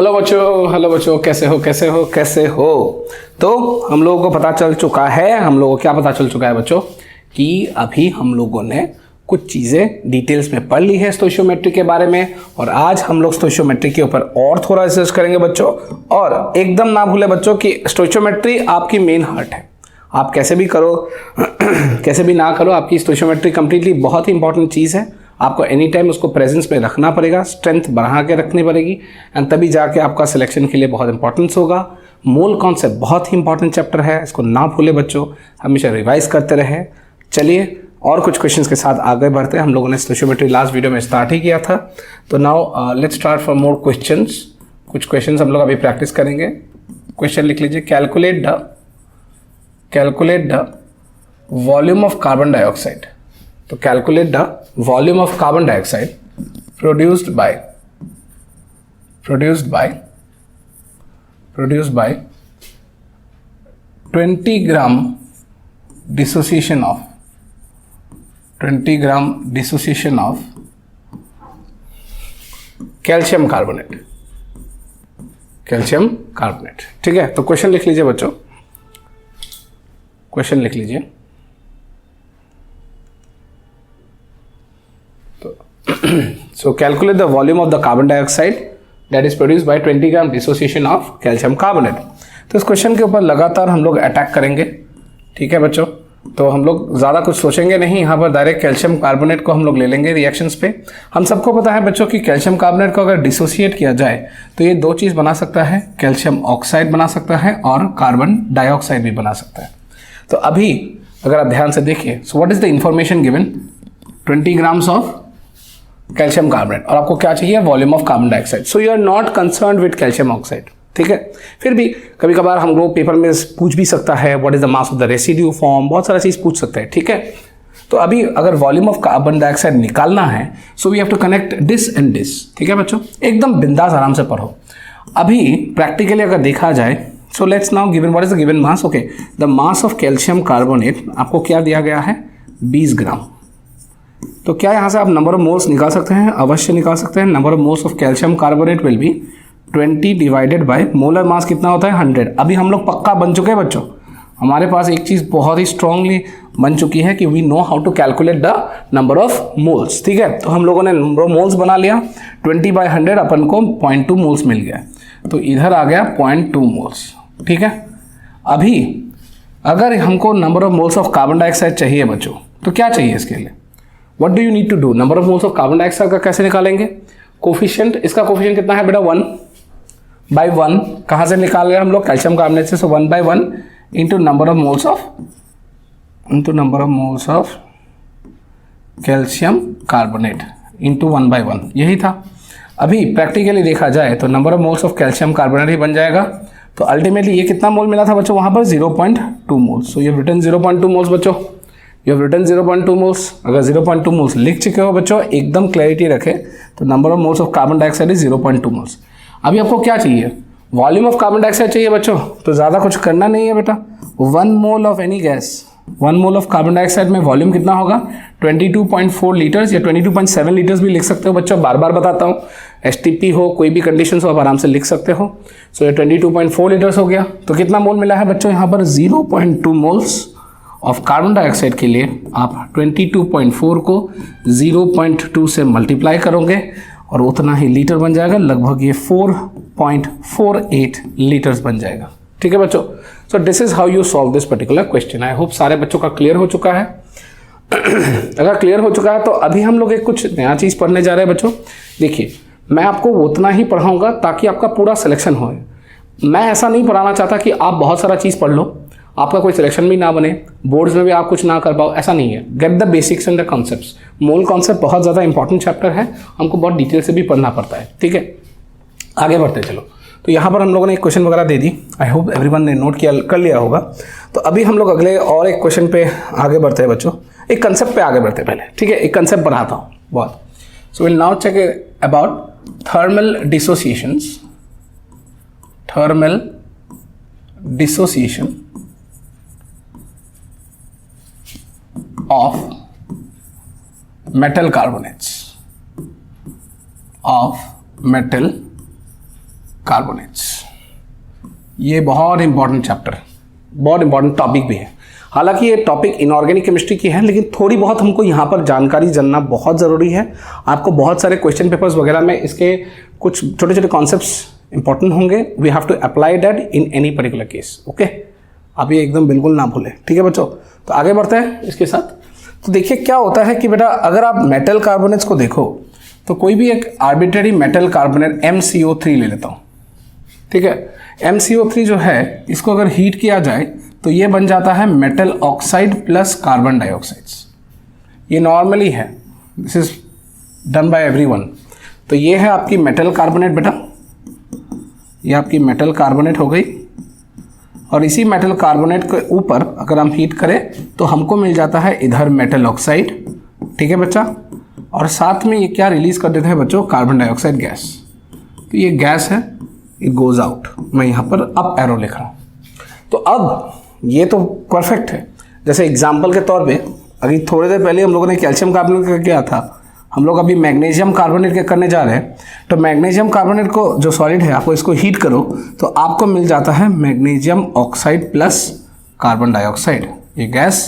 Hello बच्चों, कैसे हो। तो हम लोगों को पता चल चुका है, हम लोगों को क्या पता चल चुका है बच्चों, कि अभी हम लोगों ने कुछ चीज़ें डिटेल्स में पढ़ ली है स्टोइशियोमेट्री के बारे में, और आज हम लोग स्टोइशियोमेट्री के ऊपर और थोड़ा रिसर्च करेंगे बच्चों। और एकदम ना भूले बच्चों कि स्टोइशियोमेट्री आपकी मेन हार्ट है। आप कैसे भी करो कैसे भी ना करो, आपकी स्टोइशियोमेट्री कंप्लीटली बहुत ही इंपॉर्टेंट चीज़ है। आपको एनी टाइम उसको प्रेजेंस में रखना पड़ेगा, स्ट्रेंथ बढ़ा के रखनी पड़ेगी, एंड तभी जाके आपका सिलेक्शन के लिए बहुत इंपॉर्टेंस होगा। मोल कॉन्सेप्ट बहुत ही इंपॉर्टेंट चैप्टर है, इसको ना भूले बच्चों, हमेशा रिवाइज करते रहे। चलिए और कुछ क्वेश्चंस के साथ आगे बढ़ते हैं। हम लोगों ने स्टोइशियोमेट्री लास्ट वीडियो में स्टार्ट ही किया था, तो now let's start for more questions. कुछ क्वेश्चंस हम लोग अभी प्रैक्टिस करेंगे। क्वेश्चन लिख लीजिए, calculate the volume of carbon dioxide. तो calculate the volume of carbon dioxide produced by 20 gram dissociation of calcium carbonate. ठीक है, तो क्वेश्चन लिख लीजिए बच्चों, क्वेश्चन लिख लीजिए। So calculate the volume of the carbon dioxide that is produced by 20 gram dissociation of calcium carbonate। तो इस क्वेश्चन के ऊपर लगातार हम लोग अटैक करेंगे। ठीक है बच्चों, तो हम लोग ज़्यादा कुछ सोचेंगे नहीं, यहाँ पर डायरेक्ट कैल्शियम कार्बोनेट को हम लोग ले लेंगे रिएक्शंस पे। हम सबको पता है बच्चों कि कैल्शियम कार्बोनेट को अगर डिसोसिएट किया जाए तो ये दो चीज़ बना सकता है, कैल्शियम ऑक्साइड बना सकता है और कार्बन डाइऑक्साइड भी बना सकता है। तो अभी अगर आप ध्यान से देखिए, so what is the information given, 20 grams of calcium carbonate, और आपको क्या चाहिए, volume of carbon dioxide. So you are not concern with calcium oxide. ठीक है, फिर भी कभी कभार हम लोग पेपर में पूछ भी सकता है what is the mass of the residue form, बहुत सारा चीज़ पूछ सकता है। ठीक है, तो अभी अगर वॉल्यूम ऑफ कार्बन डाइऑक्साइड निकालना है, so we have to connect this and this. ठीक है बच्चों, एकदम बिंदास आराम से पढ़ो। अभी प्रैक्टिकली अगर देखा जाए, so let's now given what is the given mass. Okay, the mass of calcium carbonate आपको क्या दिया गया है, 20 ग्राम। तो क्या यहाँ से आप नंबर ऑफ मोल्स निकाल सकते हैं, अवश्य निकाल सकते हैं। Number of moles of calcium carbonate will be 20 divided by molar mass कितना होता है, 100। अभी हम लोग पक्का बन चुके हैं बच्चों, हमारे पास एक चीज़ बहुत ही स्ट्रांगली बन चुकी है कि we know how to calculate the number of moles. ठीक है, तो हम लोगों ने नंबर ऑफ मोल्स बना लिया, 20/100 अपन को 0.2 मोल्स मिल गया, तो इधर आ गया 0.2 मोल्स। ठीक है, अभी अगर हमको number of moles of carbon dioxide चाहिए बच्चों, तो क्या चाहिए इसके लिए, what do you need to do. Number of moles of carbon dioxide का कैसे निकालेंगे, कोफिशिएंट, इसका कोफिशिएंट कितना है बेटा, 1/1। कहाँ से निकाल गए हम लोग, कैल्शियम कार्बोनेट से, so 1/1 into number of moles of calcium carbonate into 1/1, यही था। अभी प्रैक्टिकली देखा जाए तो number of moles of calcium carbonate ही बन जाएगा। तो अल्टीमेटली ये कितना मोल मिला था बच्चों, वहाँ पर 0.2 moles. So you have written 0.2 moles बच्चों, यू हैव रिटन 0.2 मोल्स। अगर 0.2 मोल्स लिख चुके हो बच्चों, एकदम क्लैरिटी रखे, तो number of moles of carbon dioxide is 0.2 moles. अभी आपको क्या चाहिए, वॉल्यूम ऑफ कार्बन डाइऑक्साइड चाहिए बच्चों, तो ज़्यादा कुछ करना नहीं है बेटा। 1 mole of any gas, 1 mole of carbon dioxide में वॉल्यूम कितना होगा, 22.4 लीटर्स या 22.7 लीटर्स भी लिख सकते हो बच्चों, बार बार बताता हूँ। STP हो, कोई भी कंडीशन हो, आप आराम से लिख सकते हो। सो ये 22.4 लीटर्स हो गया। तो कितना मोल मिला है बच्चों यहाँ पर, 0.2 मोल्स ऑफ कार्बन डाइऑक्साइड के लिए आप 22.4 को 0.2 से मल्टीप्लाई करोगे और उतना ही लीटर बन जाएगा, लगभग ये 4.48 लीटर्स बन जाएगा। ठीक है बच्चों, so this is how you solve this particular question. I hope सारे बच्चों का क्लियर हो चुका है। अगर क्लियर हो चुका है तो अभी हम लोग एक कुछ नया चीज़ पढ़ने जा रहे हैं बच्चों। देखिए, मैं आपको उतना ही पढ़ाऊंगा ताकि आपका पूरा सिलेक्शन हो। मैं ऐसा नहीं पढ़ाना चाहता कि आप बहुत सारा चीज़ पढ़ लो, आपका कोई सिलेक्शन भी ना बने, बोर्ड्स में भी आप कुछ ना कर पाओ, ऐसा नहीं है। Get the basics and the concepts. Mole concept बहुत ज़्यादा इंपॉर्टेंट चैप्टर है, हमको बहुत डिटेल से भी पढ़ना पड़ता है। ठीक है, आगे बढ़ते चलो। तो यहाँ पर हम लोगों ने एक क्वेश्चन वगैरह दे दी, आई होप एवरीवन ने नोट किया कर लिया होगा। तो अभी हम लोग अगले और एक क्वेश्चन पे आगे बढ़ते हैं बच्चों, एक कंसेप्ट पे आगे बढ़ते हैं पहले। ठीक है, एक कंसेप्ट पढ़ाता हूँ बहुत। So will now check about thermal dissociation of metal carbonates carbonates. ये बहुत इंपॉर्टेंट चैप्टर है, बहुत इंपॉर्टेंट टॉपिक भी है। हालांकि ये टॉपिक इनऑर्गेनिक केमिस्ट्री की है, लेकिन थोड़ी बहुत हमको यहाँ पर जानकारी जानना बहुत ज़रूरी है। आपको बहुत सारे क्वेश्चन पेपर्स वगैरह में इसके कुछ छोटे छोटे कॉन्सेप्ट्स इंपॉर्टेंट होंगे। We have to apply that in any particular case. Okay, आप ये एकदम बिल्कुल ना भूलें, ठीक है बच्चों। तो आगे बढ़ते हैं इसके साथ। तो देखिए क्या होता है कि बेटा अगर आप मेटल कार्बोनेट्स को देखो तो कोई भी एक आर्बिट्रेरी मेटल कार्बोनेट MCO3 ले लेता हूँ, ठीक है। MCO3 जो है इसको अगर हीट किया जाए तो ये बन जाता है metal oxide plus carbon dioxides. ये नॉर्मली है, this is done by everyone. तो ये है आपकी मेटल कार्बोनेट बेटा, ये आपकी मेटल कार्बोनेट हो गई। और इसी मेटल कार्बोनेट के ऊपर अगर हम हीट करें तो हमको मिल जाता है इधर मेटल ऑक्साइड, ठीक है बच्चा। और साथ में ये क्या रिलीज कर देते हैं बच्चों, कार्बन डाइऑक्साइड गैस। तो ये गैस है, इट गोज आउट। मैं यहाँ पर अप एरो लिख रहा हूँ। तो अब ये तो परफेक्ट है। जैसे एग्जाम्पल के तौर पे अभी थोड़ी देर पहले हम लोगों ने कैल्शियम कार्बोनेट का किया था, हम लोग अभी मैग्नीशियम कार्बोनेट के करने जा रहे हैं। तो मैग्नीशियम कार्बोनेट को जो सॉलिड है आपको इसको हीट करो तो आपको मिल जाता है magnesium oxide plus carbon dioxide, ये गैस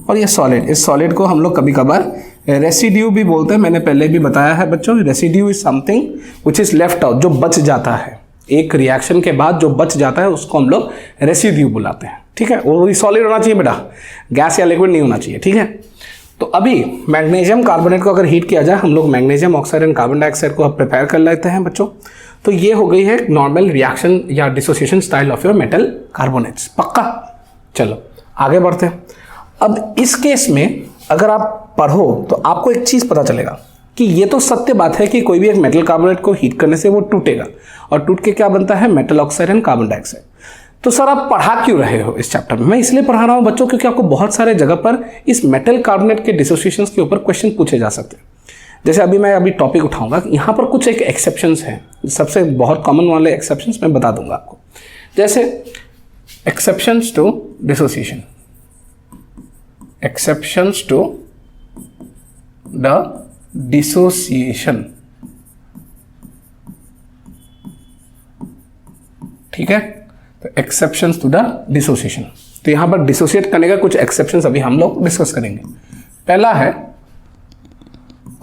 और ये सॉलिड। इस सॉलिड को हम लोग कभी कभार रेसिड्यू भी बोलते हैं। मैंने पहले भी बताया है बच्चों, residue is something which is left out, जो बच जाता है एक रिएक्शन के बाद, जो बच जाता है उसको हम लोग रेसिड्यू बुलाते हैं, ठीक है। वो सॉलिड होना चाहिए बेटा, गैस या लिक्विड नहीं होना चाहिए, ठीक है। तो अभी मैग्नीशियम कार्बोनेट को अगर हीट किया जाए, हम लोग magnesium oxide and carbon dioxide को प्रिपेयर कर लेते हैं बच्चों। तो ये हो गई है नॉर्मल रिएक्शन या dissociation style of your metal carbonates. पक्का? चलो आगे बढ़ते हैं। अब इस केस में अगर आप पढ़ो तो आपको एक चीज़ पता चलेगा कि ये तो सत्य बात है कि कोई भी एक मेटल कार्बोनेट को हीट करने से वो टूटेगा, और टूट के क्या बनता है, metal oxide and carbon dioxide. तो सर आप पढ़ा क्यों रहे हो इस चैप्टर में? मैं इसलिए पढ़ा रहा हूँ बच्चों क्योंकि आपको बहुत सारे जगह पर इस मेटल कार्बोनेट के डिसोसिएशंस के ऊपर क्वेश्चन पूछे जा सकते हैं। जैसे मैं टॉपिक उठाऊंगा, यहाँ पर कुछ एक एक्सेप्शंस हैं, सबसे बहुत कॉमन वाले एक्सेप्शंस मैं बता दूंगा आपको। जैसे exceptions to dissociation, exceptions to the dissociation, ठीक है। तो एक्सेप्शंस टू द डिसोसिएशन, तो यहां पर डिसोसिएट करने का कुछ एक्सेप्शंस अभी हम लोग डिस्कस करेंगे। पहला है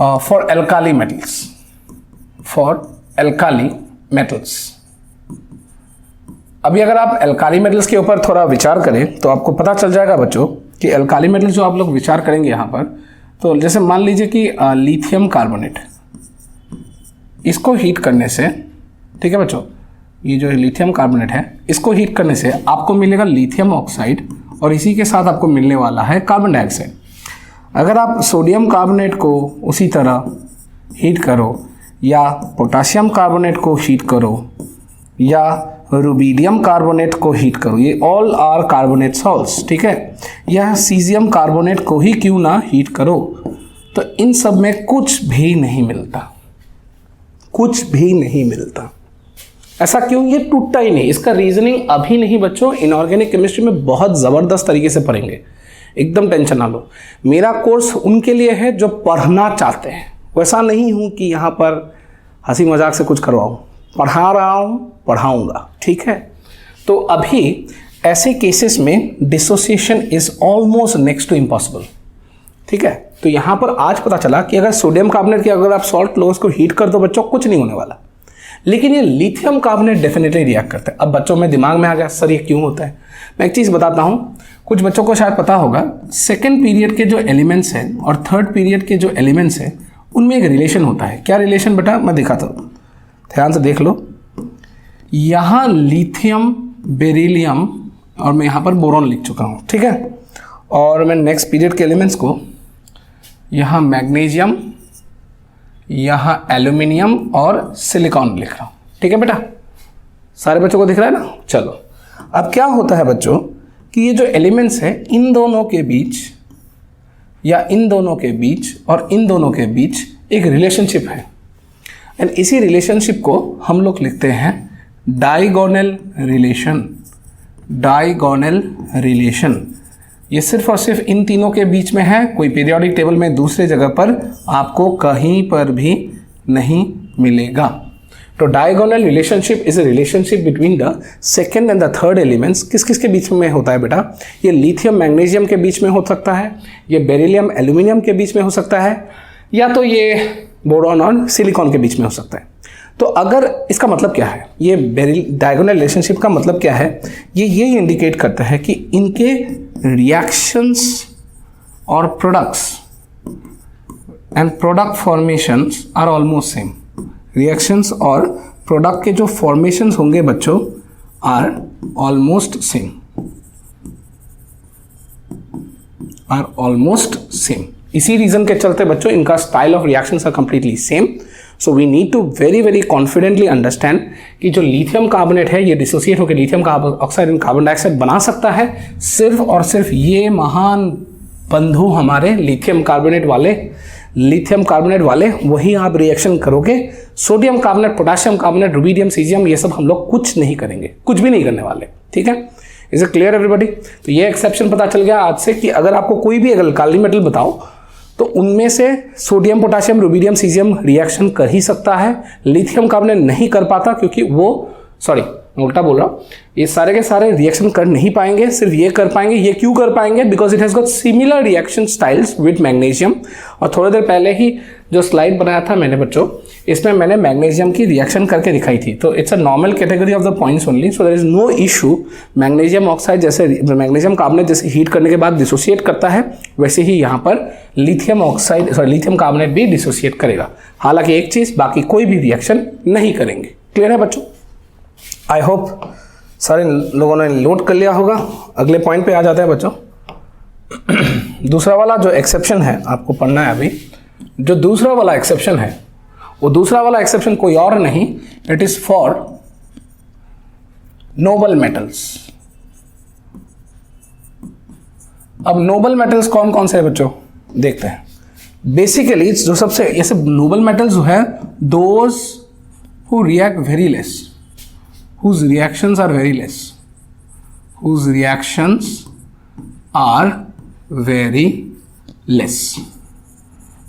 for alkali metals, for alkali metals. अभी अगर आप एल्काली मेटल्स के ऊपर थोड़ा विचार करें तो आपको पता चल जाएगा बच्चों कि एल्काली मेटल्स जो आप लोग विचार करेंगे यहाँ पर, तो जैसे मान लीजिए कि लिथियम कार्बोनेट, इसको हीट करने से, ठीक है बच्चों, ये जो लिथियम कार्बोनेट है इसको हीट करने से आपको मिलेगा लिथियम ऑक्साइड और इसी के साथ आपको मिलने वाला है कार्बन डाइऑक्साइड। अगर आप सोडियम कार्बोनेट को उसी तरह हीट करो या पोटाशियम कार्बोनेट को हीट करो या रुबीडियम कार्बोनेट को हीट करो, ये ऑल आर कार्बोनेट सॉल्ट्स, ठीक है। या सीजियम कार्बोनेट को ही क्यों ना हीट करो, तो इन सब में कुछ भी नहीं मिलता, कुछ भी नहीं मिलता। ऐसा क्यों? ये टूटता ही नहीं। इसका रीजनिंग अभी नहीं बच्चों, इनऑर्गेनिक केमिस्ट्री में बहुत ज़बरदस्त तरीके से पढ़ेंगे, एकदम टेंशन ना लो। मेरा कोर्स उनके लिए है जो पढ़ना चाहते हैं, वैसा नहीं हूँ कि यहाँ पर हंसी मजाक से कुछ करवाऊँ, पढ़ा रहा हूँ, पढ़ाऊँगा, ठीक है। तो अभी ऐसे केसेस में dissociation is almost next to impossible, ठीक है। तो यहाँ पर आज पता चला कि अगर सोडियम कार्बोनेट की अगर आप सॉल्ट लो, उसको हीट कर दो बच्चों, कुछ नहीं होने वाला, लेकिन ये लिथियम कार्बोनेट डेफिनेटली रिएक्ट करते हैं। अब बच्चों में दिमाग में आ गया सर ये क्यों होता है। मैं एक चीज़ बताता हूँ, कुछ बच्चों को शायद पता होगा, सेकंड पीरियड के जो एलिमेंट्स हैं और थर्ड पीरियड के जो एलिमेंट्स हैं उनमें एक रिलेशन होता है। क्या रिलेशन बेटा? मैं दिखाता हूँ, ध्यान से देख लो। यहाँ लिथियम, बेरिलियम और मैं यहाँ पर बोरॉन लिख चुका हूँ, ठीक है। और मैं नेक्स्ट पीरियड के एलिमेंट्स को यहाँ मैग्नीशियम, यहाँ एल्यूमिनियम और सिलिकॉन लिख रहा हूँ, ठीक है बेटा। सारे बच्चों को दिख रहा है ना? चलो अब क्या होता है बच्चों कि ये जो एलिमेंट्स हैं इन दोनों के बीच या इन दोनों के बीच और इन दोनों के बीच एक रिलेशनशिप है, एंड इसी रिलेशनशिप को हम लोग लिखते हैं डायगोनल रिलेशन। डायगोनल रिलेशन ये सिर्फ और सिर्फ इन तीनों के बीच में है, कोई पीरियोडिक टेबल में दूसरे जगह पर आपको कहीं पर भी नहीं मिलेगा। तो diagonal relationship is a relationship between the second and the third elements. किस किस के बीच में होता है बेटा? ये लिथियम मैग्नीशियम के बीच में हो सकता है, ये बेरिलियम एल्यूमिनियम के बीच में हो सकता है, या तो ये बोरॉन और सिलिकॉन के बीच में हो सकता है। तो अगर इसका मतलब क्या है, ये डायगोनल रिलेशनशिप का मतलब क्या है? ये इंडिकेट करता है कि इनके रिएक्शंस और products and product formations are almost same. Reactions और प्रोडक्ट के जो फॉर्मेशंस होंगे बच्चों are almost same, are almost same. इसी रीजन के चलते बच्चों इनका style of reactions are completely same. So we need to very confidently understand कि जो लिथियम कार्बोनेट है ये डिसोसिएट होकर lithium oxide and carbon dioxide बना सकता है सिर्फ और सिर्फ ये महान बंधु हमारे लिथियम कार्बोनेट वाले वही आप रिएक्शन करोगे। Sodium carbonate, potassium carbonate, rubidium, caesium, ये सब हम लोग कुछ नहीं करेंगे, कुछ भी नहीं करने वाले। ठीक है, इज इट क्लियर एवरीबॉडी? तो ये एक्सेप्शन पता चल गया आज से कि अगर आपको कोई भी अल्काली मेटल बताओ तो उनमें से sodium, potassium, rubidium, caesium reaction कर ही सकता है, लिथियम कार्बोनेट नहीं कर पाता क्योंकि वो, सॉरी मैं उल्टा बोल रहा हूँ, ये सारे के सारे रिएक्शन कर नहीं पाएंगे, सिर्फ ये कर पाएंगे। ये क्यों कर पाएंगे? Because it has got similar reaction styles with magnesium. और थोड़ी देर पहले ही जो स्लाइड बनाया था मैंने बच्चों, इसमें मैंने मैग्नीशियम की रिएक्शन करके दिखाई थी। तो it's a normal category of the points only, so there is no issue. Magnesium oxide जैसे मैग्नीशियम कार्बोनेट जैसे हीट करने के बाद डिसोसिएट करता है, वैसे ही यहाँ पर लिथियम कार्बोनेट भी डिसोसिएट करेगा। हालांकि एक चीज़, बाकी कोई भी रिएक्शन नहीं करेंगे। क्लियर है बच्चों? आई होप सारे लोगों ने नोट कर लिया होगा। अगले पॉइंट पे आ जाते हैं बच्चों। दूसरा वाला जो एक्सेप्शन है आपको पढ़ना है अभी। जो दूसरा वाला एक्सेप्शन है वो दूसरा वाला एक्सेप्शन कोई और नहीं, it is for noble metals. अब नोबल मेटल्स कौन कौन से है बच्चों देखते हैं। बेसिकली जो सबसे ऐसे नोबल मेटल्स जो है, those who react very less, whose reactions are very less, whose reactions are very less।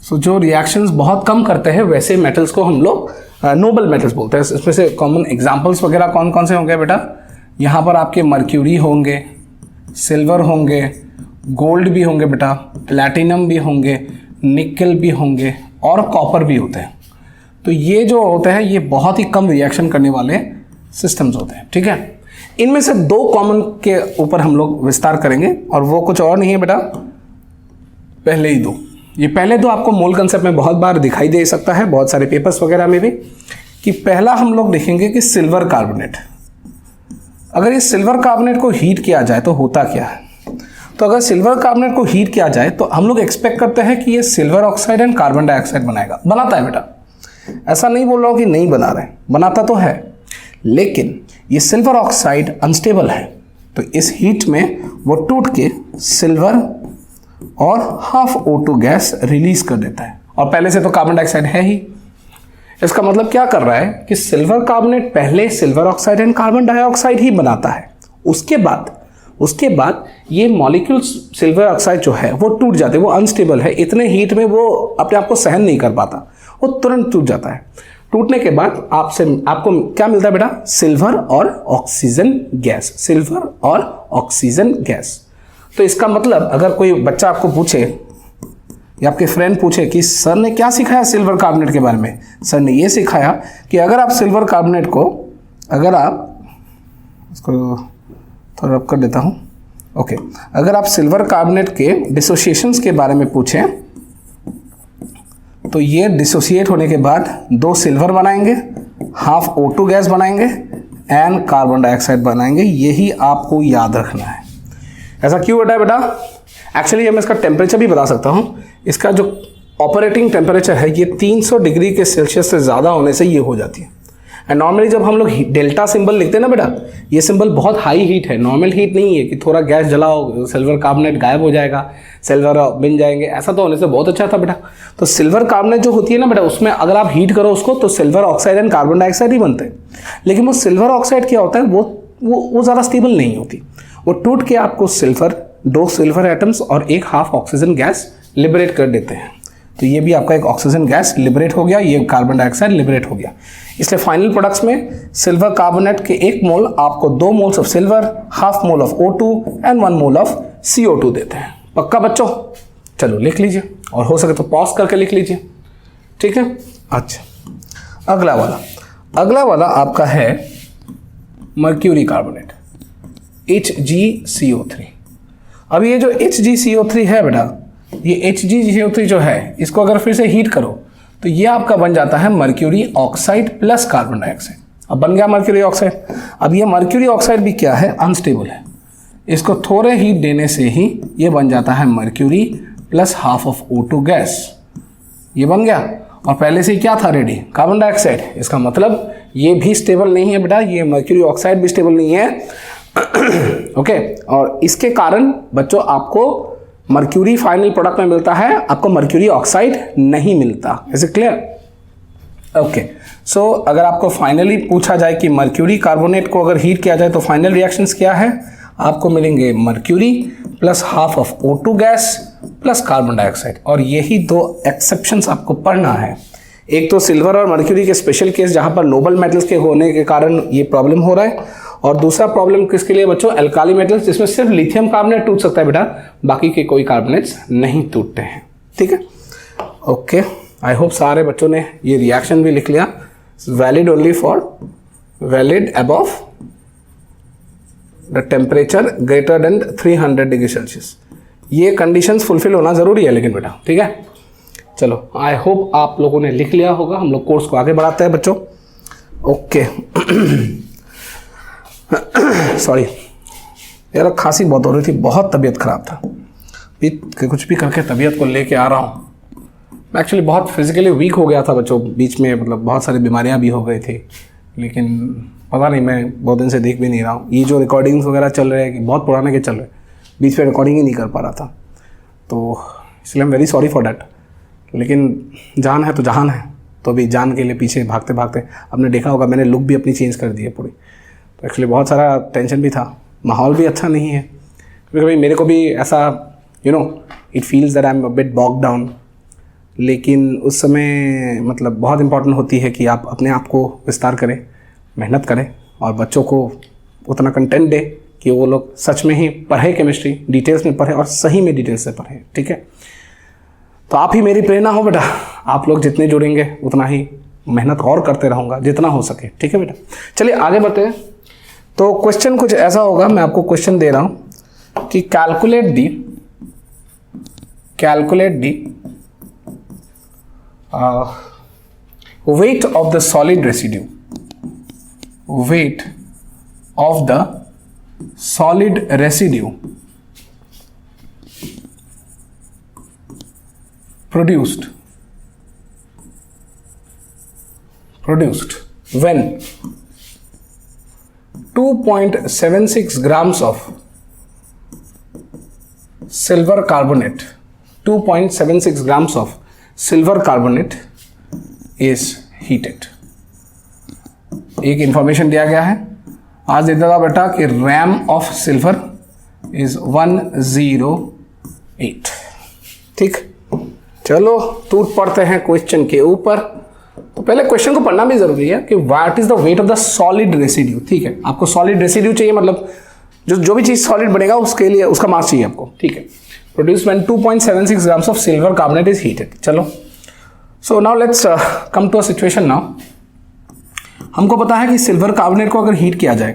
so जो reactions बहुत कम करते हैं वैसे metals को हम लोग नोबल मेटल्स बोलते हैं। इसमें से कॉमन एग्जांपल्स वगैरह कौन कौन से होंगे बेटा? यहाँ पर आपके मर्क्यूरी होंगे, सिल्वर होंगे, गोल्ड भी होंगे बेटा, प्लैटिनम भी होंगे, निकल भी होंगे और कॉपर भी होते हैं। तो ये जो होते हैं ये बहुत ही कम रिएक्शन करने वाले सिस्टम्स होते हैं। ठीक है, इनमें से दो कॉमन के ऊपर हम लोग विस्तार करेंगे और वो कुछ और नहीं है बेटा, पहले ही दो। ये पहले दो आपको मोल कंसेप्ट में बहुत बार दिखाई दे सकता है, बहुत सारे पेपर्स वगैरह में भी, कि पहला हम लोग देखेंगे कि सिल्वर कार्बोनेट। अगर इस सिल्वर कार्बोनेट को हीट किया जाए तो होता क्या है? तो अगर सिल्वर कार्बोनेट को हीट किया जाए तो हम लोग एक्सपेक्ट करते हैं कि ये silver oxide and carbon dioxide बनाएगा। बनाता है बेटा, ऐसा नहीं बोल रहा हूँ कि नहीं बना रहे, बनाता तो है, लेकिन ये सिल्वर ऑक्साइड अनस्टेबल है। तो इस हीट में वो टूट के सिल्वर और हाफ O2 गैस रिलीज कर देता है, और पहले से तो कार्बन डाइऑक्साइड है ही। इसका मतलब क्या कर रहा है कि सिल्वर कार्बोनेट पहले silver oxide and carbon dioxide ही बनाता है, उसके बाद ये मॉलिक्यूल्स सिल्वर ऑक्साइड जो है वो टूट जाते हैं, वो अनस्टेबल है, इतने हीट में वो अपने आप को सहन नहीं कर पाता, वो तुरंत टूट जाता है। टूटने के बाद आपको क्या मिलता है बेटा? सिल्वर और ऑक्सीजन गैस, सिल्वर और ऑक्सीजन गैस। तो इसका मतलब अगर कोई बच्चा आपको पूछे या आपके फ्रेंड पूछे कि सर ने क्या सिखाया सिल्वर कार्बोनेट के बारे में, सर ने ये सिखाया कि अगर आप सिल्वर कार्बोनेट को, अगर आप इसको थोड़ा रब कर देता हूँ, ओके, अगर आप सिल्वर कार्बोनेट के डिसोसिएशंस के बारे में पूछें तो ये डिसोसिएट होने के बाद दो सिल्वर बनाएंगे, हाफ O2 गैस बनाएंगे एंड कार्बन डाइऑक्साइड बनाएंगे। यही आपको याद रखना है। ऐसा क्यों होता है बेटा? एक्चुअली मैं इसका टेम्परेचर भी बता सकता हूँ। इसका जो ऑपरेटिंग टेम्परेचर है ये 300 डिग्री के सेल्सियस से ज़्यादा होने से ये हो जाती है। एंड नॉर्मली जब हम लोग डेल्टा सिंबल लिखते हैं ना बेटा, ये सिंबल बहुत हाई हीट है, नॉर्मल हीट नहीं है कि थोड़ा गैस जलाओ सिल्वर कार्बोनेट गायब हो जाएगा, सिल्वर बन जाएंगे, ऐसा तो होने से बहुत अच्छा था बेटा। तो सिल्वर कार्बोनेट जो होती है ना बेटा, उसमें अगर आप हीट करो उसको तो silver oxide and carbon dioxide ही बनते हैं। लेकिन वो सिल्वर ऑक्साइड क्या होता है, वो ज़्यादा स्टेबल नहीं होती, वो टूट के आपको सिल्वर, दो सिल्वर एटम्स और एक हाफ ऑक्सीजन गैस लिबरेट कर देते हैं। तो ये भी आपका एक ऑक्सीजन गैस लिबरेट हो गया, ये कार्बन डाइऑक्साइड लिबरेट हो गया। इसलिए फाइनल प्रोडक्ट्स में सिल्वर कार्बोनेट के 1 मोल आपको 2 moles of silver, half mole of O2 and 1 mole of CO2 देते हैं। पक्का बच्चों? चलो लिख लीजिए, और हो सके तो पॉज करके लिख लीजिए, ठीक है। अच्छा, अगला वाला आपका है मर्क्यूरी कार्बोनेट, HgCO3। अब ये जो HgCO3 है बेटा, ये HgCO3 जो है, इसको अगर फिर से हीट करो तो ये आपका बन जाता है mercury oxide plus carbon dioxide. अब बन गया मर्क्यूरी ऑक्साइड। अब ये मर्क्यूरी ऑक्साइड भी क्या है? अनस्टेबल है। इसको थोड़े हीट देने से ही ये बन जाता है mercury plus half of O2 gas. ये बन गया, और पहले से ही क्या था रेडी? Carbon dioxide. इसका मतलब ये भी स्टेबल नहीं है बेटा, ये मर्क्यूरी ऑक्साइड भी स्टेबल नहीं है। ओके, और इसके कारण बच्चों आपको मर्क्यूरी फाइनल प्रोडक्ट में मिलता है, आपको मर्क्यूरी ऑक्साइड नहीं मिलता। Is it clear? ओके, सो अगर आपको फाइनली पूछा जाए कि मर्क्यूरी कार्बोनेट को अगर हीट किया जाए तो फाइनल रिएक्शंस क्या है, आपको मिलेंगे mercury plus half of O2 gas plus carbon dioxide. और यही 2 एक्सेप्शंस आपको पढ़ना है। एक तो सिल्वर और मर्क्यूरी के स्पेशल केस जहां पर नोबल मेटल्स के होने के कारण ये प्रॉब्लम हो रहा है, और दूसरा प्रॉब्लम किसके लिए बच्चों? एल्काली मेटल्स, जिसमें सिर्फ लिथियम कार्बोनेट टूट सकता है बेटा, बाकी के कोई कार्बोनेट्स नहीं टूटते हैं। ठीक है, ओके, आई होप सारे बच्चों ने ये रिएक्शन भी लिख लिया। Valid only for valid above the temperature greater than 300 degree Celsius. ये कंडीशंस फुलफिल होना जरूरी है लेकिन बेटा, ठीक है। चलो, आई होप आप लोगों ने लिख लिया होगा। हम लोग कोर्स को आगे बढ़ाते हैं बच्चों। ओके, सॉरी यार, खांसी बहुत हो रही थी, बहुत तबीयत खराब था। कुछ भी करके तबीयत को लेके आ रहा हूँ। मैं एक्चुअली बहुत फिजिकली वीक हो गया था बच्चों बीच में, मतलब बहुत सारी बीमारियाँ भी हो गई थी, लेकिन पता नहीं, मैं बहुत दिन से देख भी नहीं रहा हूँ। ये जो रिकॉर्डिंग्स वगैरह चल रहे हैं, बहुत पुराने के चल रहे, बीच में रिकॉर्डिंग ही नहीं कर पा रहा था, तो इसलिए I am very sorry for that. लेकिन जान है तो जहान है, तो अभी जान के लिए पीछे भागते भागते आपने देखा होगा मैंने लुक भी अपनी चेंज कर दी है पूरी। तो एक्चुअली बहुत सारा टेंशन भी था, माहौल भी अच्छा नहीं है। कभी मेरे को भी ऐसा it feels that I am a bit bog down, लेकिन उस समय मतलब बहुत इंपॉर्टेंट होती है कि आप अपने आप को विस्तार करें, मेहनत करें, और बच्चों को उतना कंटेंट दें कि वो लोग सच में ही पढ़े केमिस्ट्री, डिटेल्स में पढ़े और सही में डिटेल्स से पढ़ें। ठीक है, तो आप ही मेरी प्रेरणा हो बेटा। आप लोग जितने जुड़ेंगे उतना ही मेहनत और करते रहूँगा जितना हो सके। ठीक है बेटा, चलिए आगे बढ़ते हैं। तो क्वेश्चन कुछ ऐसा होगा, मैं आपको क्वेश्चन दे रहा हूँ कि calculate the weight of the solid residue, weight of the solid residue produced when 2.76 grams of silver carbonate, 2.76 grams of silver carbonate is heated। एक इंफॉर्मेशन दिया गया है, आज देता था बेटा कि रैम ऑफ सिल्वर इज 108। ठीक, चलो टूट पड़ते हैं क्वेश्चन के ऊपर। तो पहले क्वेश्चन को पढ़ना भी जरूरी है कि what is the weight of the solid residue. ठीक है, आपको सॉलिड रेसिड्यू चाहिए, मतलब जो भी चीज सॉलिड बनेगा उसके लिए उसका मास चाहिए आपको। ठीक है, produce when 2.76 grams of silver carbonate is heated. चलो, so now let's come to a situation. Now हमको पता है कि सिल्वर कार्बोनेट को अगर हीट किया जाए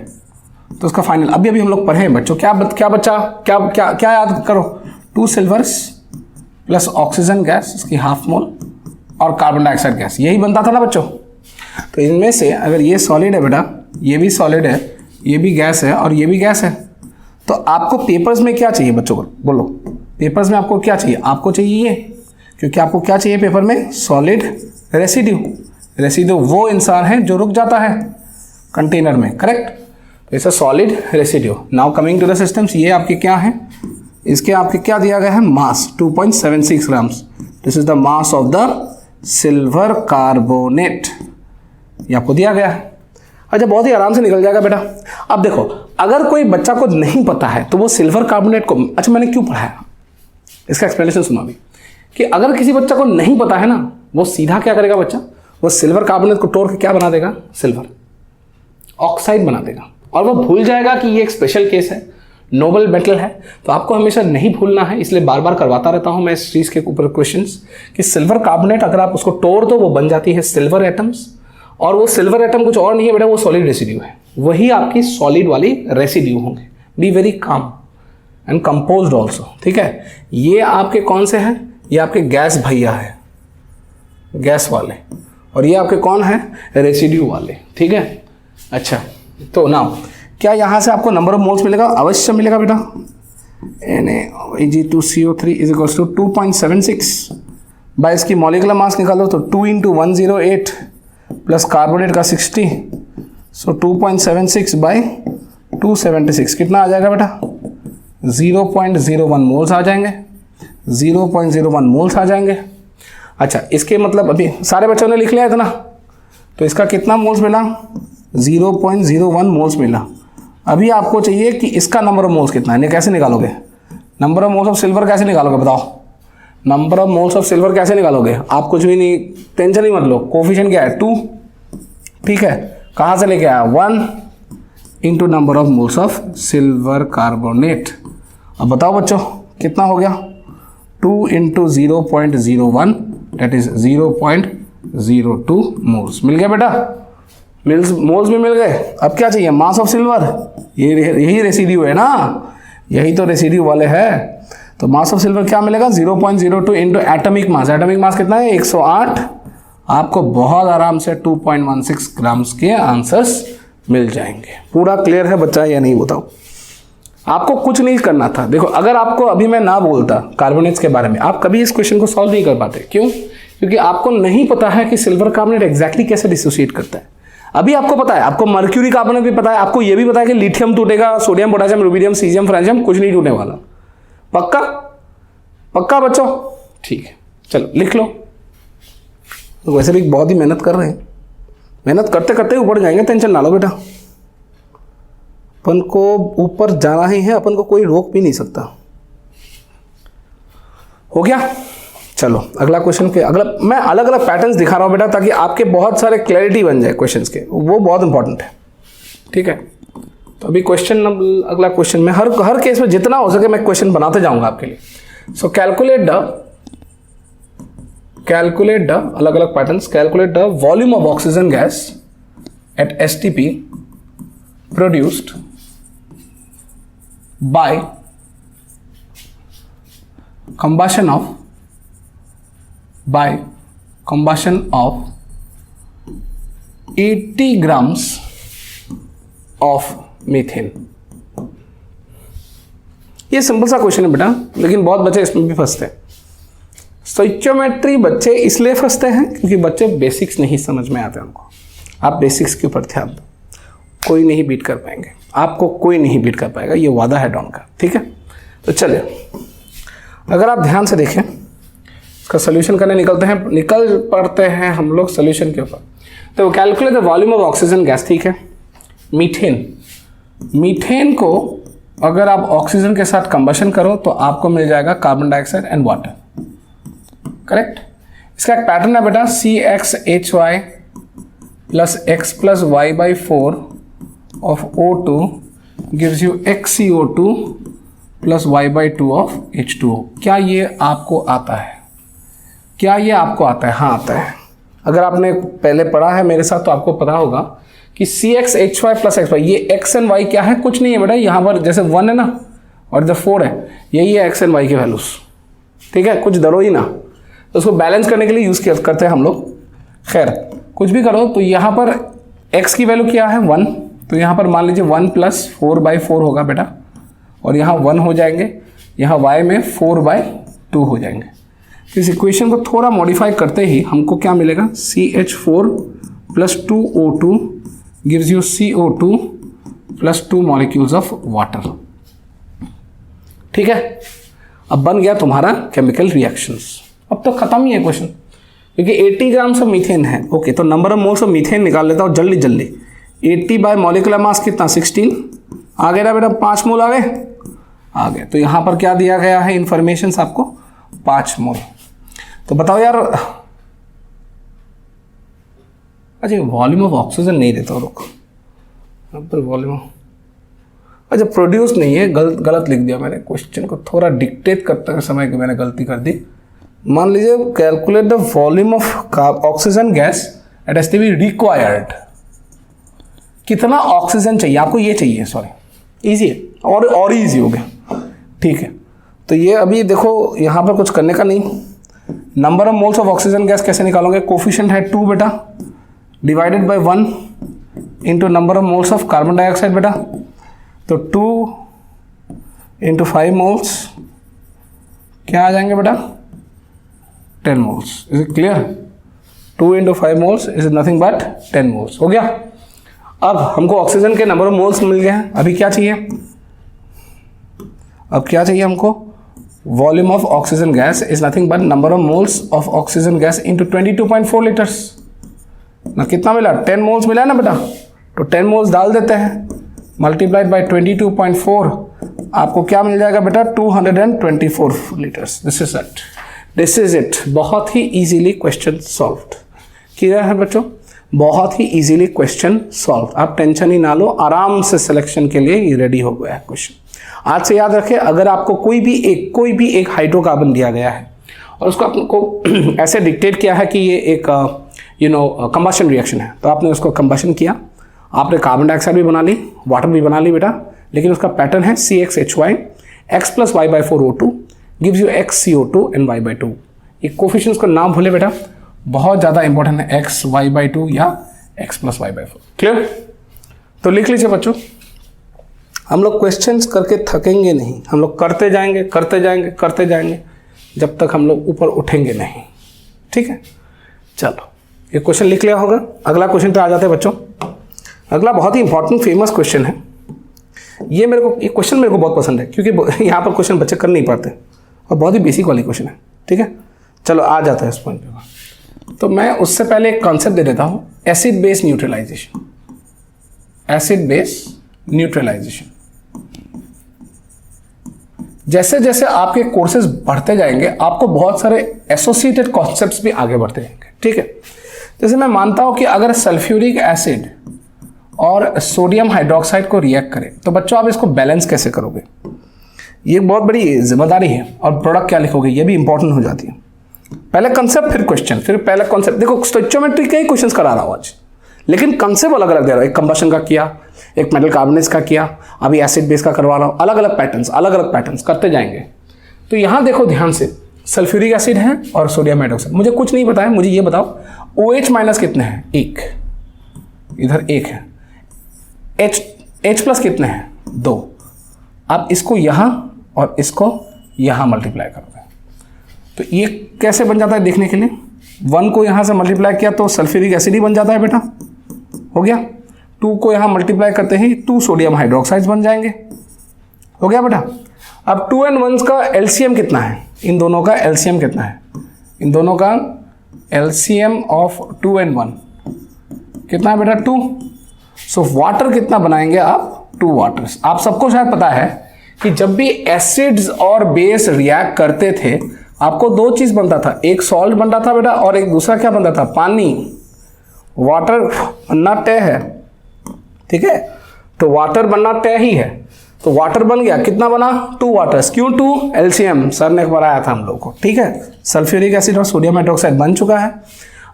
तो उसका फाइनल, अभी हम लोग पढ़े हैं बच्चों, क्या बच्चा, क्या याद करो, 2 सिल्वर्स प्लस ऑक्सीजन गैस, इसकी हाफ मोल, और कार्बन डाइऑक्साइड गैस, यही बनता था ना बच्चों। तो इनमें से अगर ये सॉलिड है बेटा, ये भी सॉलिड है, ये भी गैस है और ये भी गैस है, तो आपको पेपर्स में क्या चाहिए बच्चों को बोलो? पेपर्स में आपको क्या चाहिए? आपको चाहिए ये, क्योंकि आपको क्या चाहिए पेपर में? Solid residue. रेसिड्यू वो इंसान है जो रुक जाता है कंटेनर में, correct. It's a solid residue. Now coming to the systems, ये आपके क्या है? इसके आपके क्या दिया गया है? मास 2.76 grams. This is the mass of the silver carbonate, ये आपको दिया गया है। अच्छा, बहुत ही आराम से निकल जाएगा बेटा। अब देखो, अगर कोई बच्चा को नहीं पता है तो वो सिल्वर कार्बोनेट को, अच्छा मैंने क्यों पढ़ाया, इसका एक्सप्लेनेशन सुनो अभी, कि अगर किसी बच्चा को नहीं पता है ना, वो सीधा क्या करेगा बच्चा, वो सिल्वर कार्बोनेट को तोड़ के क्या बना देगा, सिल्वर ऑक्साइड बना देगा, और वो भूल जाएगा कि ये एक स्पेशल केस है, नोबल मेटल है। तो आपको हमेशा नहीं भूलना है, इसलिए बार बार करवाता रहता हूं मैं इस चीज़ के ऊपर क्वेश्चंस कि सिल्वर कार्बोनेट अगर आप उसको तोड़ दो वो बन जाती है सिल्वर एटम्स, और वो सिल्वर एटम कुछ और नहीं है बेटा, वो सॉलिड रेसिड्यू है, वही आपकी सॉलिड वाली रेसिड्यू होंगे। Be very calm and composed also, ठीक है। ये आपके कौन से हैं, ये आपके गैस भैया है, गैस वाले, और ये आपके कौन है, रेसिड्यू वाले, ठीक है। अच्छा, तो नाउ क्या यहाँ से आपको नंबर ऑफ मोल्स मिलेगा, अवश्य मिलेगा बेटा। Ag2CO3 is equals to 2.76 by इसकी मॉलिकुलर मास निकालो तो 2 × 108 प्लस कार्बोनेट का 60, सो 2.76 बाय 276 कितना आ जाएगा बेटा, 0.01 मोल्स आ जाएंगे, 0.01 मोल्स आ जाएंगे। अच्छा, इसके मतलब अभी सारे बच्चों ने लिख लिया इतना, तो इसका कितना मोल्स मिला, 0.01 मोल्स मिला। अभी आपको चाहिए कि इसका नंबर ऑफ मोल्स कितना है, कैसे निकालोगे, number of moles of silver कैसे निकालोगे बताओ, number of moles of silver कैसे निकालोगे, आप कुछ भी नहीं, टेंशन ही मत लो, कोफिशिएंट क्या है 2, ठीक है, कहाँ से लेके आया 1 into number of moles of silver carbonate. अब बताओ बच्चों कितना हो गया, 2 × 0.01 दैट इज 0.02 मोल्स मिल गया बेटा, मोल्स भी मिल गए। अब क्या चाहिए, मास ऑफ सिल्वर, यही रेसिड्यू है ना, यही तो रेसिड्यू वाले है, तो मास ऑफ सिल्वर क्या मिलेगा 0.02 into atomic mass, atomic mass कितना है 108, आपको बहुत आराम से 2.16 ग्राम्स के आंसर्स मिल जाएंगे। पूरा क्लियर है बच्चा या नहीं बताओ, आपको कुछ नहीं करना था। देखो अगर आपको अभी मैं ना बोलता कार्बोनेट्स के बारे में, आप कभी इस क्वेश्चन को सॉल्व नहीं कर पाते, क्यों, क्योंकि आपको नहीं पता है कि सिल्वर कार्बोनेट एग्जैक्टली कैसे डिसोसिएट करता है। अभी आपको पता है, आपको मर्क्यूरी कार्बोनेट भी पता है, आपको यह भी पता है कि लिथियम टूटेगा, sodium potassium rubidium caesium francium कुछ नहीं टूटने वाला, पक्का पक्का बच्चों, ठीक है, चलो लिख लो। तो वैसे भी बहुत ही मेहनत कर रहे हैं, मेहनत करते करते ऊपर जाएंगे, टेंशन ना लो बेटा, अपन को ऊपर जाना ही है, अपन को कोई रोक भी नहीं सकता। हो गया, चलो अगला क्वेश्चन के अगला मैं अलग अलग पैटर्न्स दिखा रहा हूं बेटा, ताकि आपके बहुत सारे क्लैरिटी बन जाए क्वेश्चंस के, वो बहुत इंपॉर्टेंट है, ठीक है। तो अभी क्वेश्चन अगला क्वेश्चन में हर केस में जितना हो सके मैं क्वेश्चन बनाते जाऊंगा आपके लिए। सो कैलकुलेट द अलग अलग patterns, calculate the volume of oxygen gas at STP produced by combustion of 80 grams of methane. ये सिंपल सा क्वेश्चन है बेटा, लेकिन बहुत बच्चे इसमें भी फंसते हैं। स्टोइचियोमेट्री बच्चे इसलिए फंसते हैं क्योंकि बच्चे बेसिक्स नहीं समझ में आते उनको। आप बेसिक्स के ऊपर ध्यान दो, कोई नहीं बीट कर पाएंगे, आपको कोई नहीं बीट कर पाएगा, ये वादा है डॉन का, ठीक है। तो चलिए अगर आप ध्यान से देखें, इसका सोल्यूशन करने निकल पड़ते हैं हम लोग सोल्यूशन के ऊपर। तो calculate the volume of oxygen gas, ठीक है। मीथेन को अगर आप ऑक्सीजन के साथ कंबशन करो तो आपको मिल जाएगा carbon dioxide and water, correct. इसका एक पैटर्न है बेटा, CXHY plus X plus Y/4 of O2 gives you XCO2 plus Y/2 of H2O। क्या ये आपको आता है? क्या ये आपको आता है? हाँ आता है। अगर आपने पहले पढ़ा है मेरे साथ तो आपको पता होगा कि CXHY प्लस XY, ये X एंड Y क्या है? कुछ नहीं है बेटा, यहाँ पर जैसे 1 है ना और इधर 4 है, यही है X एंड Y के वैल्यूज, ठीक है। कुछ डरो ही ना, तो उसको बैलेंस करने के लिए यूज़ करते हैं हम लोग। खैर कुछ भी करो, तो यहाँ पर X की वैल्यू क्या है 1, तो यहाँ पर मान लीजिए 1 प्लस 4/4 होगा बेटा, और यहाँ 1 हो जाएंगे, यहाँ Y में 4/2 हो जाएंगे। तो इस इक्वेशन को थोड़ा मॉडिफाई करते ही हमको क्या मिलेगा, CH4 plus 2O2 gives you CO2 plus 2 molecules of water, ठीक है। अब बन गया तुम्हारा केमिकल रिएक्शंस। अब तो खत्म ही है क्वेश्चन, क्योंकि 80 ग्राम्स ऑफ मीथेन है। ओके, तो number of moles of methane निकाल लेता हूँ जल्दी जल्दी। 80 बाय मॉलिकुलर मास कितना 16 आ गया ना बेटा, 5 मोल आ गए। तो यहाँ पर क्या दिया गया है इन्फॉर्मेशन आपको, 5 मोल। तो बताओ यार, अच्छा वॉल्यूम ऑफ ऑक्सीजन नहीं देता, रुको पर वॉल्यूम, अच्छा प्रोड्यूस नहीं है, गलत लिख दिया मैंने, क्वेश्चन को थोड़ा डिक्टेट करते समय कि मैंने गलती कर दी। मान लीजिए calculate the volume of oxygen gas at S T be required, कितना ऑक्सीजन चाहिए आपको, ये चाहिए, सॉरी इजी है और इजी हो गया, ठीक है। तो ये अभी देखो यहाँ पर कुछ करने का नहीं, number of moles of oxygen gas कैसे निकालोगे, कोफिशिएंट है 2 बेटा, divided by 1 into number of moles of carbon dioxide बेटा, तो 2 इंटू 5 मोल्स क्या आ जाएंगे बेटा, 10 moles. Is it clear? 2 into 5 moles is nothing but 10 moles. हो गया। अब हमको ऑक्सीजन के नंबर ऑफ मोल्स मिल गए हैं, अभी क्या चाहिए, अब क्या चाहिए हमको, volume of oxygen gas is nothing but number of moles of oxygen gas into 22.4 litres ना, कितना मिला, 10 मोल्स मिला है ना बेटा, तो 10 मोल्स डाल देते हैं, मल्टीप्लाइड बाय 22.4, आपको क्या मिल जाएगा बेटा, 224 लीटर्स। दिस इज इट, बहुत ही इजीली क्वेश्चन सॉल्व्ड। क्लियर है बच्चों, बहुत ही इजीली क्वेश्चन सॉल्व, आप टेंशन ही ना लो, आराम से सिलेक्शन के लिए ये रेडी हो गया है क्वेश्चन। आज से याद रखें, अगर आपको कोई भी एक हाइड्रोकार्बन दिया गया है और उसको आपको ऐसे डिक्टेट किया है कि ये एक कंबशन रिएक्शन है, तो आपने उसको कंबशन किया, आपने कार्बन डाइऑक्साइड भी बना ली, वाटर भी बना ली बेटा, लेकिन उसका पैटर्न है CXHY x + y/4O2 gives you XCO2 and y/2। ये कोफिशिएंट्स को ना भूले बेटा, बहुत ज़्यादा इंपॉर्टेंट है, x y/2 या x + y/4। क्लियर? तो लिख लीजिए बच्चों, हम लोग क्वेश्चंस करके थकेंगे नहीं, हम लोग करते जाएंगे जब तक हम लोग ऊपर उठेंगे नहीं। ठीक है, चलो ये क्वेश्चन लिख लिया होगा। अगला क्वेश्चन पे आ जाते हैं बच्चों। अगला बहुत ही इंपॉर्टेंट फेमस क्वेश्चन है, ये क्वेश्चन मेरे को बहुत पसंद है, क्योंकि यहाँ पर क्वेश्चन बच्चे कर नहीं पाते और बहुत ही बेसिक वाली क्वेश्चन है। ठीक है, चलो आ जाता है इस पॉइंट पे। तो मैं उससे पहले एक कॉन्सेप्ट दे देता हूँ, acid base neutralisation. Acid base neutralisation, जैसे जैसे आपके कोर्सेज बढ़ते जाएंगे आपको बहुत सारे एसोसिएटेड कॉन्सेप्ट्स भी आगे बढ़ते जाएंगे। ठीक है, जैसे मैं मानता हूं कि अगर सल्फ्यूरिक एसिड और सोडियम हाइड्रोक्साइड को रिएक्ट करें तो बच्चों आप इसको बैलेंस कैसे करोगे, ये बहुत बड़ी जिम्मेदारी है। और प्रोडक्ट क्या लिखोगे ये भी इंपॉर्टेंट हो जाती है। पहले कंसेप्ट फिर क्वेश्चन, फिर पहला कंसेप्ट। देखो स्टोइचियोमेट्री के ही क्वेश्चन करा रहा हूं आज, लेकिन कंसेप्ट अलग अलग दे रहा हूं। एक कंबशन का किया, एक मेटल कार्बोनेट्स का किया, अभी एसिड बेस का करवा रहा हूं। अलग अलग पैटर्न्स करते जाएंगे। तो यहां देखो ध्यान से, सल्फ्यूरिक एसिड है और सोडियम हाइड्रोक्साइड। मुझे कुछ नहीं पता है, मुझे ये बताओ OH माइनस कितने हैं, 1, इधर 1 है। H प्लस कितने हैं, 2। आप इसको यहां और इसको यहां मल्टीप्लाई करोगे तो ये कैसे बन जाता है देखने के लिए। 1 को यहां से मल्टीप्लाई किया तो सल्फ्यूरिक एसिड ही बन जाता है बेटा, हो गया। 2 को यहां मल्टीप्लाई करते ही 2 सोडियम हाइड्रोक्साइड्स बन जाएंगे, हो गया बेटा। अब 2 and 1 का एलसीएम कितना है, इन दोनों का एलसीएम कितना है, इन दोनों का एलसीएम ऑफ 2 and 1 कितना है बेटा, 2। सो वाटर कितना बनाएंगे आप, 2 वाटर्स। आप सबको शायद पता है कि जब भी एसिड्स और बेस रिएक्ट करते थे आपको 2 चीज बनता था, एक सॉल्ट बनता था बेटा और एक दूसरा क्या बनता था, पानी। वाटर बनना तय है, ठीक है, तो वाटर बनना तय ही है। तो वाटर बन गया, कितना बना, 2 वाटर्स। क्यों 2, एलसीएम सर ने बनाया था हम लोग को। ठीक है, सल्फ्यूरिक एसिड और सोडियम हाइड्रोक्साइड बन चुका है।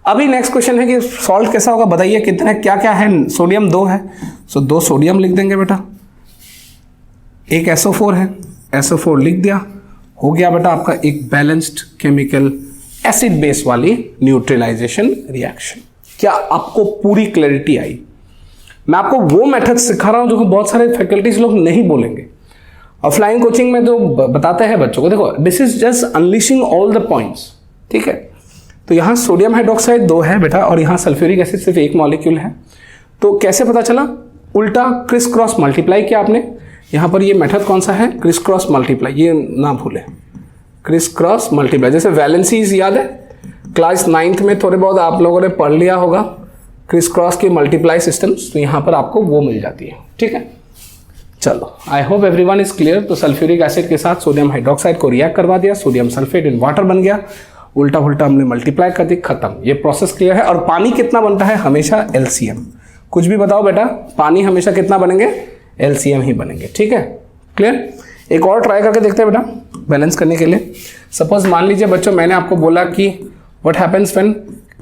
अभी नेक्स्ट क्वेश्चन है कि सॉल्ट कैसा होगा, बताइए कितने, क्या क्या है। सोडियम 2 है, सो 2 सोडियम लिख देंगे बेटा। एक SO4 है, SO4 लिख दिया, हो गया बेटा आपका एक बैलेंस्ड केमिकल एसिड बेस वाली न्यूट्रलाइजेशन रिएक्शन। क्या आपको पूरी क्लैरिटी आई? मैं आपको वो मेथड सिखा रहा हूं जो बहुत सारे फैकल्टीज लोग नहीं बोलेंगे। ऑफलाइन कोचिंग में जो बताते हैं बच्चों को, देखो this is just unleashing all the points. ठीक है, तो यहाँ सोडियम हाइड्रोक्साइड 2 है बेटा और यहाँ सल्फ्यूरिक एसिड सिर्फ 1 मॉलिक्यूल है। तो कैसे पता चला, उल्टा क्रिस क्रॉस मल्टीप्लाई किया आपने। यहाँ पर ये मेथड कौन सा है, क्रिस क्रॉस मल्टीप्लाई, ये ना भूले, क्रिस क्रॉस मल्टीप्लाई। जैसे वैलेंसीज याद है, क्लास 9th में थोड़े बहुत आप लोगों ने पढ़ लिया होगा क्रिस क्रॉस के मल्टीप्लाई सिस्टम्स, तो यहाँ पर आपको वो मिल जाती है। ठीक है, चलो I hope everyone is clear. तो सल्फ्यूरिक एसिड के साथ सोडियम हाइड्रोक्साइड को रिएक्ट करवा दिया, सोडियम सल्फेट इन वाटर बन गया। उल्टा उल्टा हमने मल्टीप्लाई कर दी, खत्म। ये प्रोसेस क्लियर है। और पानी कितना बनता है? हमेशा एलसीएम। कुछ भी बताओ बेटा, पानी हमेशा कितना बनेंगे? एलसीएम ही बनेंगे। ठीक है, क्लियर। एक और ट्राई करके देखते हैं बेटा बैलेंस करने के लिए। सपोज मान लीजिए बच्चों मैंने आपको बोला कि what happens when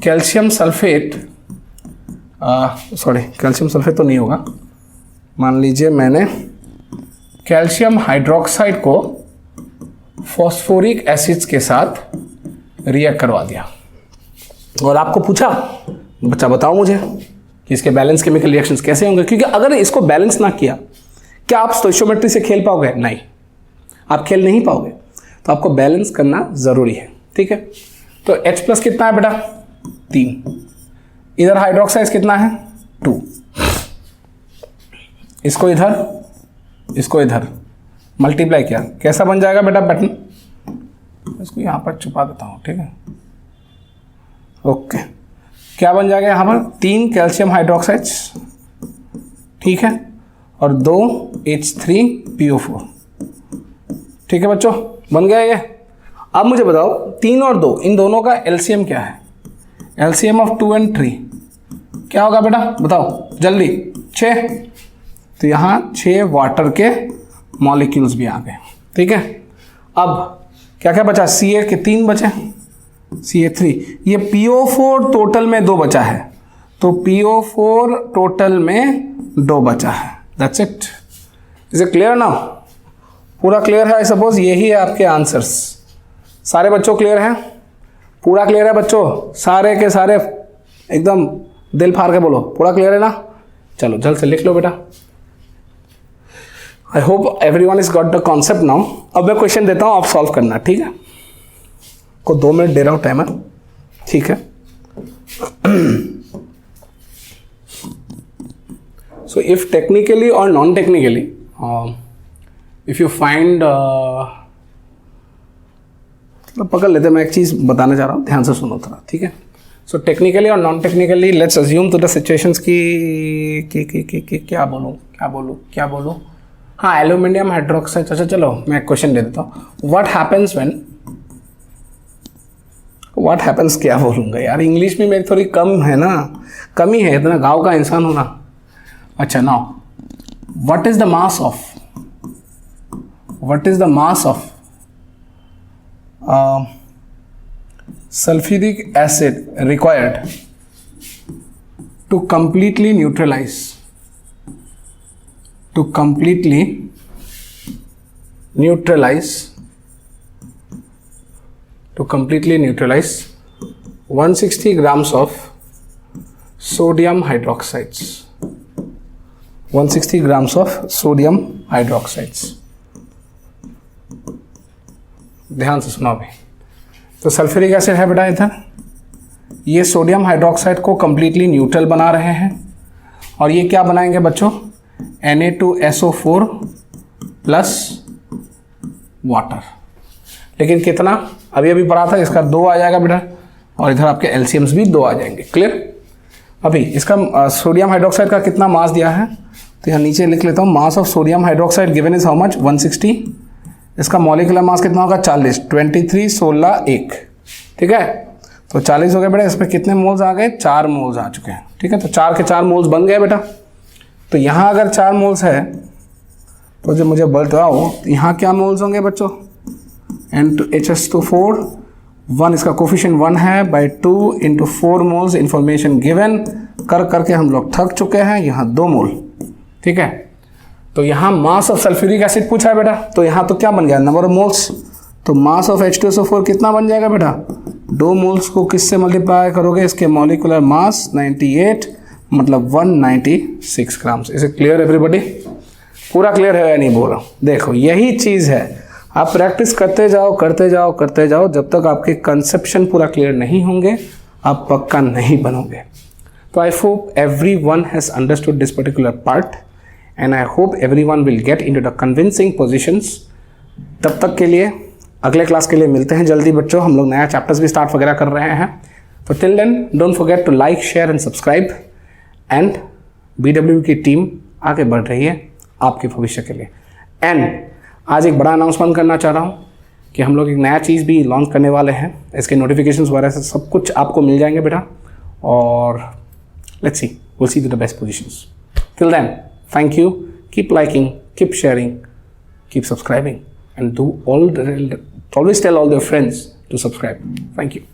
calcium sulphate, calcium sulphate तो नहीं होगा, मान लीजिए मैंने कैल्शियम हाइड्रोक्साइड को फॉस्फोरिक एसिड्स के साथ रिएक्ट करवा दिया और आपको पूछा बच्चा बताओ मुझे कि इसके बैलेंस केमिकल रिएक्शंस कैसे होंगे। क्योंकि अगर इसको बैलेंस ना किया, क्या आप स्टोइचियोमेट्री से खेल पाओगे? नहीं, आप खेल नहीं पाओगे। तो आपको बैलेंस करना जरूरी है। ठीक है, तो H+ कितना है बेटा? 3। इधर हाइड्रोक्साइड कितना है? 2। इसको इधर मल्टीप्लाई किया, कैसा बन जाएगा बेटा पैटर्न? इसको यहां पर छुपा देता हूं। ठीक है, ओके। क्या बन जाएगा यहां पर? 3 कैल्शियम हाइड्रोक्साइड्स, ठीक है, और 2 H3PO4। ठीक है बच्चों, बन गया ये। अब मुझे बताओ 3 और 2 इन दोनों का एलसीएम क्या है? एलसीएम ऑफ 2 और 3 क्या होगा बेटा? बताओ जल्दी। 6। तो यहाँ 6 वाटर के मॉलिक्यूल्स भी आ गए। ठीक है, अब क्या क्या बचा? Ca के 3 बचे, Ca3। ये PO4 टोटल में 2 बचा है, तो PO4 टोटल में 2 बचा है। That's it. Is it clear now? पूरा क्लियर है? आई सपोज यही है आपके आंसर्स। सारे बच्चों क्लियर हैं? पूरा क्लियर है बच्चों? सारे के सारे एकदम दिल फाड़ के बोलो पूरा क्लियर है ना? चलो जल्द से लिख लो बेटा। I hope everyone is got the concept now. अब मैं क्वेश्चन देता हूं, आप सॉल्व करना। ठीक है, को 2 मिनट दे रहा हूं टाइमर। ठीक है, सो इफ टेक्निकली और non technically if you find, पकड़ लेते, मैं एक चीज बताना चाह रहा हूं, ध्यान से सुनो थोड़ा। ठीक है, सो टेक्निकली और non technically let's assume to the situations की क्या बोलूं। हाँ, एल्यूमिनियम हाइड्रोक्साइड। अच्छा चलो मैं एक क्वेश्चन दे देता हूँ। व्हाट हैपेंस क्या बोलूँगा यार, इंग्लिश में मेरी थोड़ी कम है ना, कमी है, इतना गांव का इंसान होना। अच्छा now, what is the mass of sulfuric acid required to completely neutralize 160 grams of sodium hydroxides. 160 grams of sodium hydroxides. ध्यान से सुनो अभी। तो सल्फ्यूरिक एसिड है बेटा इधर, ये सोडियम हाइड्रोक्साइड को कंप्लीटली न्यूट्रल बना रहे हैं, और ये क्या बनाएंगे बच्चों? Na2SO4 plus water. लेकिन कितना? अभी पढ़ा था, इसका 2 आ जाएगा बेटा, और इधर आपके एलसीएम्स भी 2 आ जाएंगे। क्लियर? अभी इसका सोडियम हाइड्रोक्साइड का कितना मास दिया है, तो यहाँ नीचे लिख लेता हूँ। Mass of sodium hydroxide given is how much? 160। इसका मॉलिक्यूलर मास कितना होगा? 40। 23 16 1। ठीक है, तो 40 हो गया बेटा। इसमें कितने मोल्स आ गए? 4 मोल्स आ चुके हैं। ठीक है, तो 4 के 4 मोल्स बन गए बेटा। तो यहाँ अगर 4 मोल्स है तो जो मुझे बताओ यहाँ क्या मोल्स होंगे बच्चों? N2HS24 1, इसका कोफिशिएंट 1 है, by 2 into 4 moles. Information given करके हम लोग थक चुके हैं। यहाँ 2 मोल। ठीक है, तो यहाँ मास ऑफ सल्फ्यूरिक एसिड पूछा है बेटा, तो यहाँ तो क्या बन गया? Number of moles. तो मास ऑफ H2SO4 कितना बन जाएगा बेटा? 2 मोल्स को किससे मल्टीप्लाई करोगे? इसके मॉलिक्यूलर मास 98, मतलब 196 ग्राम्स। इसे क्लियर एवरीबॉडी? पूरा क्लियर है या नहीं बोल रहा हूँ? देखो यही चीज़ है, आप प्रैक्टिस करते जाओ जब तक आपके कंसेप्शन पूरा क्लियर नहीं होंगे, आप पक्का नहीं बनोगे। तो I hope everyone has understood this particular part and I hope everyone will get into the convincing positions. तब तक के लिए अगले क्लास के लिए मिलते हैं जल्दी बच्चों। हम लोग नया चैप्टर्स भी स्टार्ट वगैरह कर रहे हैं। तो till then don't forget to like, share and subscribe. And BW की टीम आगे बढ़ रही है आपके भविष्य के लिए। एंड आज एक बड़ा अनाउंसमेंट करना चाह रहा हूँ कि हम लोग एक नया चीज़ भी लॉन्च करने वाले हैं, इसके नोटिफिकेशंस वगैरह से सब कुछ आपको मिल जाएंगे बेटा, और let's see, will see to the best positions. Till then, thank you, keep liking, keep sharing, keep subscribing, and always tell all your friends to subscribe. Thank you.